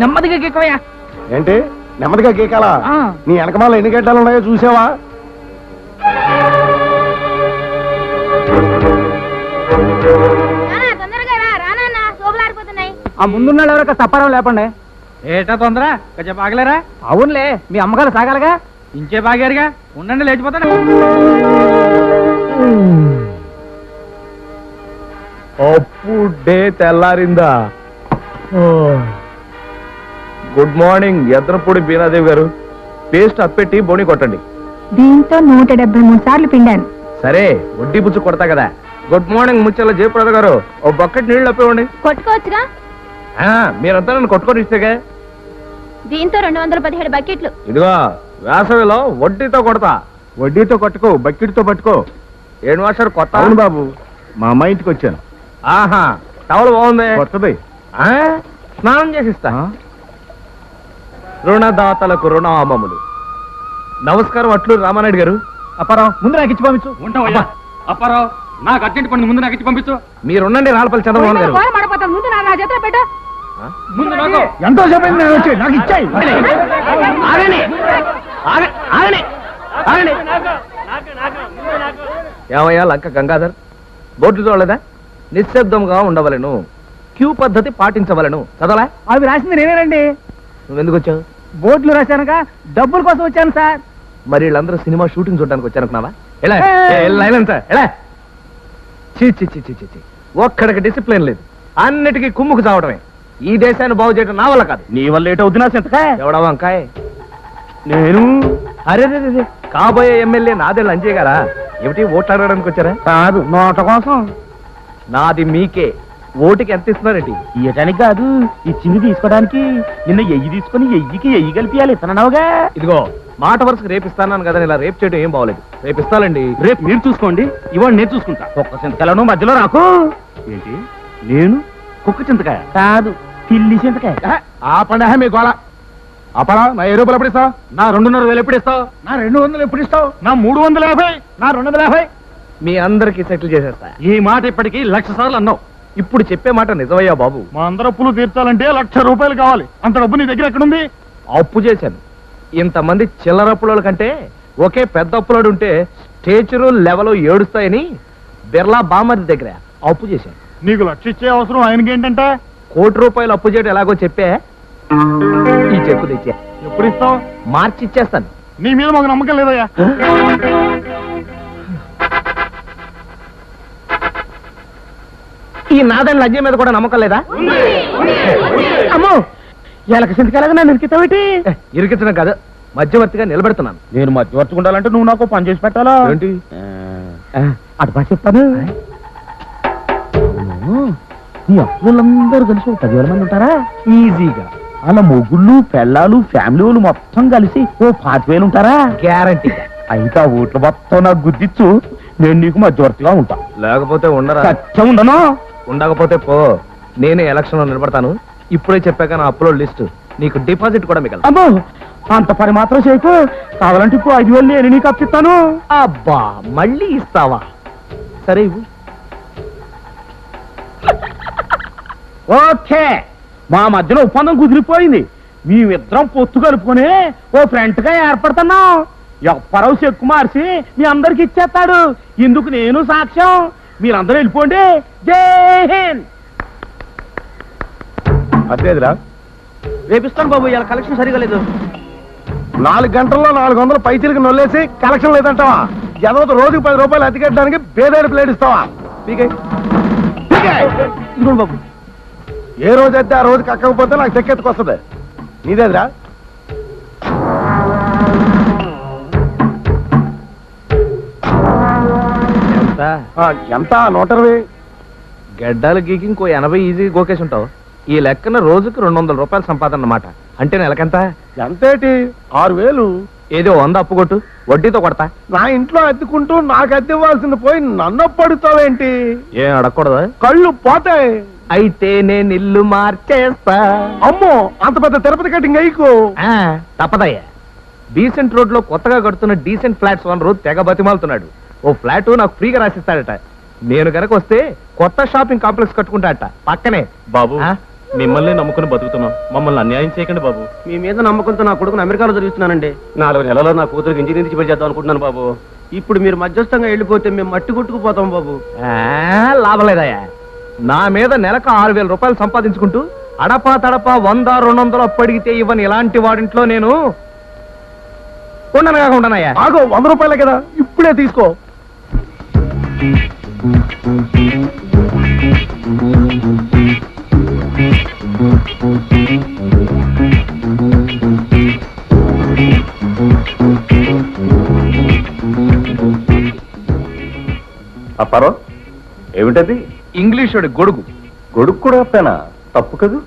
నెమ్మదిగా గీకవయ్యా. ఏంటి నెమ్మదిగా గీకాలా? నీ వెనకమాల ఎన్ని గడ్డలు ఉన్నాయో చూసావా? ఆ ముందున్నాడు ఎవరో సప్పారం లేపండి. ఏటా తొందర కొంచెం బాగలేరా? అవునులే, మీ అమ్మగారు సాగాలిగా. ఇంచే బాగారుగా, ఉండండి లేచిపోతాను. అప్పుడే తెల్లారిందా? గుడ్ మార్నింగ్ ఎద్దనపూడి బీనాదేవి గారు. పేస్ట్ అప్పెట్టి బోని కొట్టండి. దీంతో 173 సార్లు పిండాను. సరే, వడ్డీ పుచ్చు కొడతా కదా. గుడ్ మార్నింగ్ ముచ్చల జయప్రద గారు, ఓ బకెట్ నీళ్లు అప్పివ్వండి. కొట్టుకోవచ్చుగా? మీరంతా నన్ను కొట్టుకొని ఇస్తేగా. దీంతో 217 బకెట్లు. ఇదిగో వేసవిలో వడ్డీతో కొడతా. వడ్డీతో కొట్టుకో, బకెట్తో పట్టుకో. ఏడు మాస్టర్ కొత్త? అవును బాబు, మా అమ్మాయి ఇంటికి వచ్చాను. ఆహా, టవల్ బాగుంది, కొత్తది. స్నానం చేసిస్తా. రుణదాతలకు రుణామములు. నమస్కారం అట్లు రామానాయుడు గారు. అప్పారావు, ముందు నాకు ఇచ్చి పంపించు. ఉంటావయ్యా అప్పారావు, నాకు అర్జెంట్ పని, ముందు నాకు ఇచ్చి పంపించు. మీరుండండి రాళ్ళపల్లి చంద్రమోహన్ గారు. ముందు నా చేతిలో పెట్టు. ముందు నాకు ఎంతో చెప్పింది, నేను వచ్చి నాకు ఇచ్చాయి. ఏమయ్యా లంక గంగాధర్, బోర్డు చూడలేదా? నిశ్శబ్దంగా ఉండవలను, క్యూ పద్ధతి పాటించవలను. చదవలా? అవి రాసింది నేనేనండి. నువ్వెందుకు వచ్చావు? బోర్డులు రాశానుగా, డబ్బుల కోసం వచ్చాను సార్. మరి వీళ్ళందరూ సినిమా షూటింగ్ చూడడానికి వచ్చారనుకున్నావా? ఎలా ఒక్కడికి డిసిప్లిన్ లేదు, అన్నిటికీ కుమ్ముకు చావడమే. ఈ దేశాన్ని బాగు చేయడం నా వల్ల కాదు. నీ వల్ల ఏటవుతున్నా చింతకాయ. ఎవడా వంకాయ? నేను. అరే కాబోయే ఎమ్మెల్యే నాదెళ్ళ అంజయ్ గారా? ఏమిటి ఓట్లాడడానికి వచ్చారా? కాదు, నోట కోసం. నాది మీకే. ఓటుకి ఎంత ఇస్తున్నారండి? ఇయటానికి కాదు, ఇచ్చింది తీసుకోవడానికి. నిన్న ఎయ్యి తీసుకుని ఎయ్యికి ఎయ్యి కలిపియాలి ఇతనవుగా. ఇదిగో మాట వరుసకు రేపిస్తాను కదా, ఇలా రేపు చేయడం ఏం బాగోలేదు. రేపిస్తానండి. రేపు మీరు చూసుకోండి, ఇవాళ నేను చూసుకుంటా. కుక్క చింతకాయలను మధ్యలో రాకు. ఏంటి నేను? కుక్క చింతకాయ కాదు, పిల్లి చింతకాయ. ఆ పండగ మీ గోళ. అపరా, నా 7 రూపాయలు ఎప్పుడు ఇస్తావు? నా 2,500 ఎప్పుడు ఇస్తావు? నా 200 ఎప్పుడు ఇస్తావు? నా 350. నా 250. మీ అందరికి సెటిల్ చేసేస్తా. ఈ మాట ఇప్పటికీ 1,00,000 సార్లు అన్నావు. ఇప్పుడు చెప్పే మాట నిజమయ్యా బాబు. మా అందరూ అప్పులు తీర్చాలంటే 1,00,000 రూపాయలు కావాలి. అంత డబ్బు నీ దగ్గర ఎక్కడుంది? అప్పు చేశాను. ఇంతమంది చిల్లర అప్పుల కంటే ఒకే పెద్ద అప్పులోడు ఉంటే స్టేచరు లెవెల్ ఏడుస్తాయని బిర్లా బామ్మది దగ్గర అప్పు చేశాను. నీకు 1,00,000 ఇచ్చే అవసరం ఆయనకి ఏంటంటే? 1 కోటి రూపాయలు అప్పు చేయడం ఎలాగో చెప్పే. ఈ చెప్పు తెచ్చా. ఎప్పుడు ఇస్తావు? మార్చి ఇచ్చేస్తాను. నీ మీద మాకు నమ్మకం లేదయ్యా. ఈ నాదని లజ్జ మీద కూడా నమ్మకం లేదా? అమ్మో, ఎలక సింతకాయలాగా నన్ను ఇరికితావేటి? ఇరికించడం కాదు, మధ్యవర్తిగా నిలబెడుతున్నాను. నేను మధ్యవర్తిగా ఉండాలంటే నువ్వు నాకు పని చేసి పెట్టాలా? ఏంటి? అటు బాగా చెప్తాను. నీ అప్పులందరూ కలిసి 10,000 మంది ఉంటారా? ఈజీగా. అలా మొగుళ్ళు, పెళ్ళాలు, ఫ్యామిలీ వాళ్ళు మొత్తం కలిసి 5,000 ఉంటారా? గ్యారంటీగా. అయితే ఆ ఓట్లు మొత్తం నాకు గుర్తిచ్చు, నేను నీకు మధ్యవర్తిగా ఉంటా. లేకపోతే ఉండరా? సత్యం ఉండను. ఉండకపోతే పో, నేనే ఎలక్షన్ లో నిలబడతాను. ఇప్పుడే చెప్పాక నా అప్లోడ్ లిస్ట్ నీకు డిపాజిట్ కూడా మిగలదు. అమ్మో, అంత పని మాత్రం చేయకు. కావాలంటే ఇప్పుడు 5,000 నేను నీకు అప్పిస్తాను. అబ్బా, మళ్ళీ ఇస్తావా? సరే ఇవ్వు. ఓకే, మా మధ్యలో ఒప్పందం కుదిరిపోయింది. మేమిద్దరం పొత్తు కలుపుకొని ఓ ఫ్రెంట్ గా ఏర్పడుతున్నాం. ఎప్పరవు చెక్కు మార్చి మీ అందరికి ఇచ్చేస్తాడు. ఇందుకు నేను సాక్ష్యం. మీరందరూ వెళ్ళిపోండి. జై హింద్. అదేదిరా, రేపిస్తాను బాబు, ఇలా కలెక్షన్ సరిగా లేదు. 4 గంటల్లో 400 పైచీలకు నొల్లేసి కలెక్షన్ లేదంటావా? ఎదవత రోజుకి 10 రూపాయలు అతికెట్టడానికి బేదేడు ప్లేట్ ఇస్తావా? ఇదిగోండి బాబు. ఏ రోజు అయితే ఆ రోజు కక్కకపోతే నాకు చెక్కెత్తుకొస్తుంది. నీదేదిరా? ఎంత? 120. గడ్డాలు గీకి ఇంకో 80 ఈజీ గోకేసి ఉంటావు. ఈ లెక్కన రోజుకి 200 రూపాయలు సంపాదన అన్నమాట. అంటే నెలకెంత? ఎంతేటి? 6,000. ఏదో 100 అప్పు కొట్టు, వడ్డీతో కొడతా. నా ఇంట్లో అద్దెకుంటూ నాకు అద్దె ఇవ్వాల్సింది పోయి నన్ను పడుతావేంటి? ఏం అడగకూడదా? కళ్ళు పోతాయి. అయితే నేను ఇల్లు మార్చేస్తా. అమ్మో, అంత పెద్ద తిరుపతి కటింగ్ అయ్యకు. తప్పదయ్యా. డీసెంట్ రోడ్ లో కొత్తగా కడుతున్న డీసెంట్ ఫ్లాట్స్ ఓనరు తెగ బతిమాలుతున్నాడు. ఓ ఫ్లాట్ నాకు ఫ్రీగా రాసిస్తాడట. నేను గనక వస్తే కొత్త షాపింగ్ కాంప్లెక్స్ కట్టుకుంటా అట్ట పక్కనే. బాబు ఆ? మిమ్మల్ని నమ్ముకుని బతుకుతున్నాం, మమ్మల్ని అన్యాయం చేయకండి బాబు. మీ మీద నమ్మకంతో నా కొడుకుని అమెరికాలో చదివిస్తున్నానండి. 4 నెలలో నా కూతురికి ఇంజనీరింగ్ చేసి చేద్దాం అనుకుంటున్నాను బాబు. ఇప్పుడు మీరు మధ్యస్థంగా వెళ్ళిపోతే మేము మట్టి కొట్టుకుపోతాం బాబు. లాభం లేదయ్యా. నా మీద నెలకు 6,000 రూపాయలు సంపాదించుకుంటూ అడపా తడపా 100-200 అప్పు అడిగితే ఇవ్వని ఇలాంటి వాడింట్లో నేను ఉండను కాక ఉండనయ్యా. ఆగో 100 రూపాయలే కదా, ఇప్పుడే తీసుకో. అప్పారో ఏమిటది? ఇంగ్లీషుడి గొడుగు. గొడుగు కూడా వస్తానా? తప్పు కదూ.